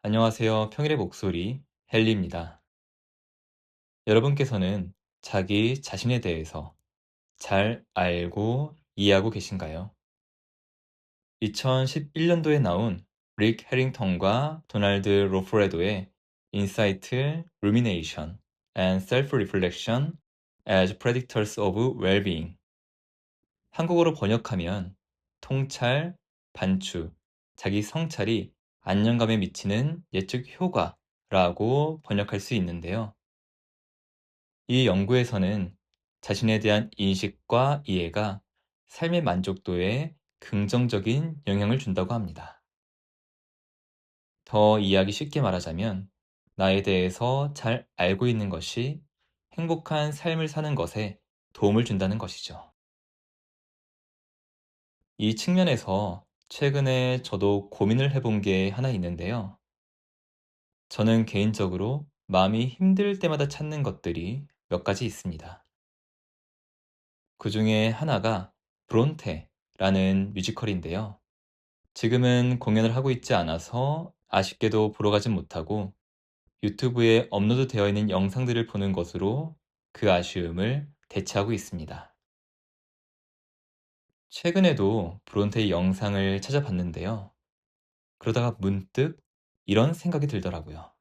안녕하세요. 평일의 목소리 헨리입니다. 여러분께서는 자기 자신에 대해서 잘 알고 이해하고 계신가요? 2011년도에 나온 릭 해링턴과 도널드 로프레도의 Insight, Rumination and Self-Reflection as Predictors of Well-being, 한국어로 번역하면 통찰, 반추, 자기 성찰이 안정감에 미치는 예측 효과라고 번역할 수 있는데요. 이 연구에서는 자신에 대한 인식과 이해가 삶의 만족도에 긍정적인 영향을 준다고 합니다. 더 이해하기 쉽게 말하자면, 나에 대해서 잘 알고 있는 것이 행복한 삶을 사는 것에 도움을 준다는 것이죠. 이 측면에서 최근에 저도 고민을 해본 게 하나 있는데요. 저는 개인적으로 마음이 힘들 때마다 찾는 것들이 몇 가지 있습니다. 그 중에 하나가 브론테라는 뮤지컬인데요. 지금은 공연을 하고 있지 않아서 아쉽게도 보러 가진 못하고 유튜브에 업로드 되어 있는 영상들을 보는 것으로 그 아쉬움을 대체하고 있습니다. 최근에도 브론테의 영상을 찾아봤는데요. 그러다가 문득 이런 생각이 들더라고요.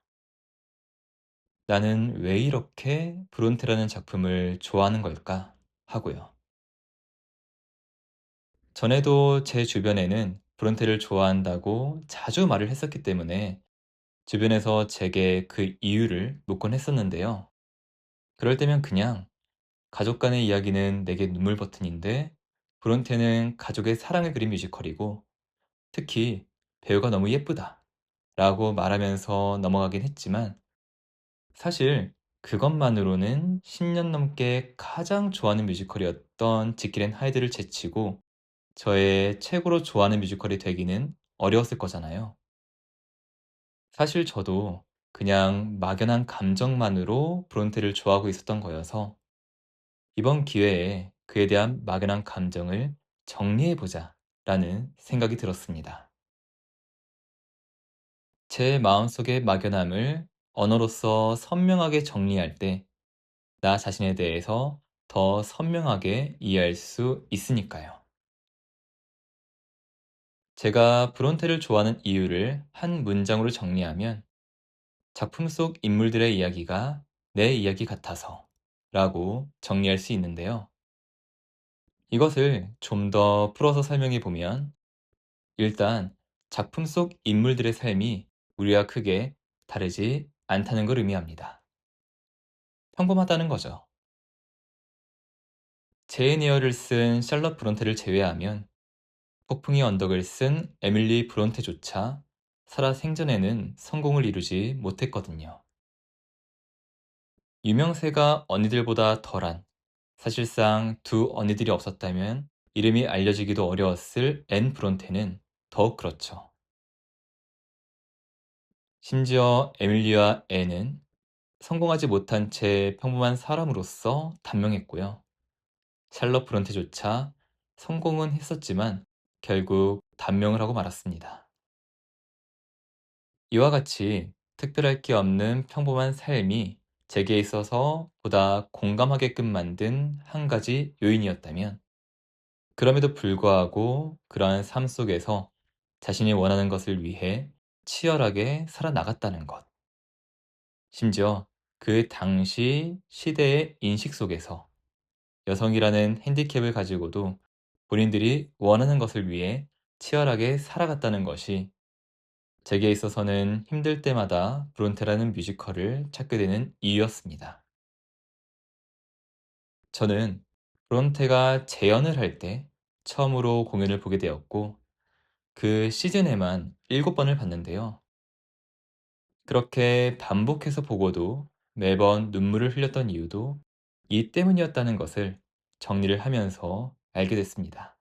나는 왜 이렇게 브론테라는 작품을 좋아하는 걸까? 하고요. 전에도 제 주변에는 브론테를 좋아한다고 자주 말을 했었기 때문에 주변에서 제게 그 이유를 묻곤 했었는데요. 그럴 때면 그냥 가족 간의 이야기는 내게 눈물 버튼인데 브론테는 가족의 사랑을 그린 뮤지컬이고 특히 배우가 너무 예쁘다 라고 말하면서 넘어가긴 했지만 사실 그것만으로는 10년 넘게 가장 좋아하는 뮤지컬이었던 지킬 앤 하이드를 제치고 저의 최고로 좋아하는 뮤지컬이 되기는 어려웠을 거잖아요. 사실 저도 그냥 막연한 감정만으로 브론테를 좋아하고 있었던 거여서 이번 기회에 그에 대한 막연한 감정을 정리해보자 라는 생각이 들었습니다. 제 마음속의 막연함을 언어로서 선명하게 정리할 때 나 자신에 대해서 더 선명하게 이해할 수 있으니까요. 제가 브론테를 좋아하는 이유를 한 문장으로 정리하면 작품 속 인물들의 이야기가 내 이야기 같아서 라고 정리할 수 있는데요. 이것을 좀 더 풀어서 설명해 보면 일단 작품 속 인물들의 삶이 우리와 크게 다르지 않다는 걸 의미합니다. 평범하다는 거죠. 제인 에어를 쓴 샬럿 브론테를 제외하면 폭풍의 언덕을 쓴 에밀리 브론테조차 살아 생전에는 성공을 이루지 못했거든요. 유명세가 언니들보다 덜한, 사실상 두 언니들이 없었다면 이름이 알려지기도 어려웠을 앤 브론테는 더욱 그렇죠. 심지어 에밀리와 앤은 성공하지 못한 채 평범한 사람으로서 단명했고요. 샬럿 브론테조차 성공은 했었지만 결국 단명을 하고 말았습니다. 이와 같이 특별할 게 없는 평범한 삶이 제게 있어서 보다 공감하게끔 만든 한 가지 요인이었다면 그럼에도 불구하고 그러한 삶 속에서 자신이 원하는 것을 위해 치열하게 살아나갔다는 것. 심지어 그 당시 시대의 인식 속에서 여성이라는 핸디캡을 가지고도 본인들이 원하는 것을 위해 치열하게 살아갔다는 것이 제게 있어서는 힘들 때마다 브론테라는 뮤지컬을 찾게 되는 이유였습니다. 저는 브론테가 재연을 할 때 처음으로 공연을 보게 되었고 그 시즌에만 7번을 봤는데요. 그렇게 반복해서 보고도 매번 눈물을 흘렸던 이유도 이 때문이었다는 것을 정리를 하면서 알게 됐습니다.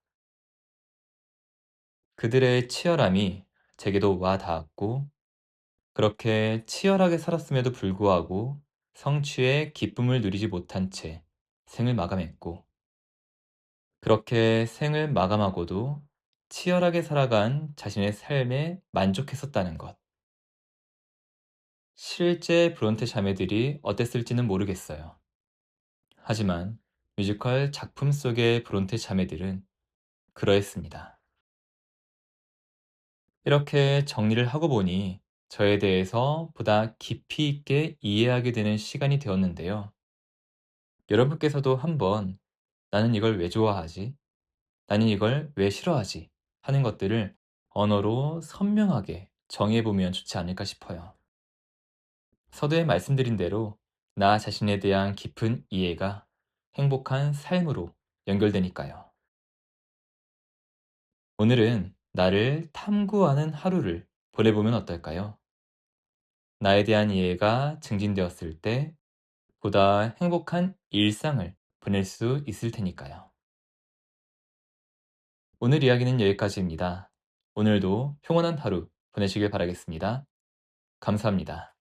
그들의 치열함이 제게도 와 닿았고 그렇게 치열하게 살았음에도 불구하고 성취의 기쁨을 누리지 못한 채 생을 마감했고 그렇게 생을 마감하고도 치열하게 살아간 자신의 삶에 만족했었다는 것. 실제 브론테 자매들이 어땠을지는 모르겠어요. 하지만 뮤지컬 작품 속의 브론테 자매들은 그러했습니다. 이렇게 정리를 하고 보니 저에 대해서 보다 깊이 있게 이해하게 되는 시간이 되었는데요. 여러분께서도 한번 나는 이걸 왜 좋아하지? 나는 이걸 왜 싫어하지? 하는 것들을 언어로 선명하게 정해보면 좋지 않을까 싶어요. 서두에 말씀드린 대로 나 자신에 대한 깊은 이해가 행복한 삶으로 연결되니까요. 오늘은 나를 탐구하는 하루를 보내보면 어떨까요? 나에 대한 이해가 증진되었을 때 보다 행복한 일상을 보낼 수 있을 테니까요. 오늘 이야기는 여기까지입니다. 오늘도 평온한 하루 보내시길 바라겠습니다. 감사합니다.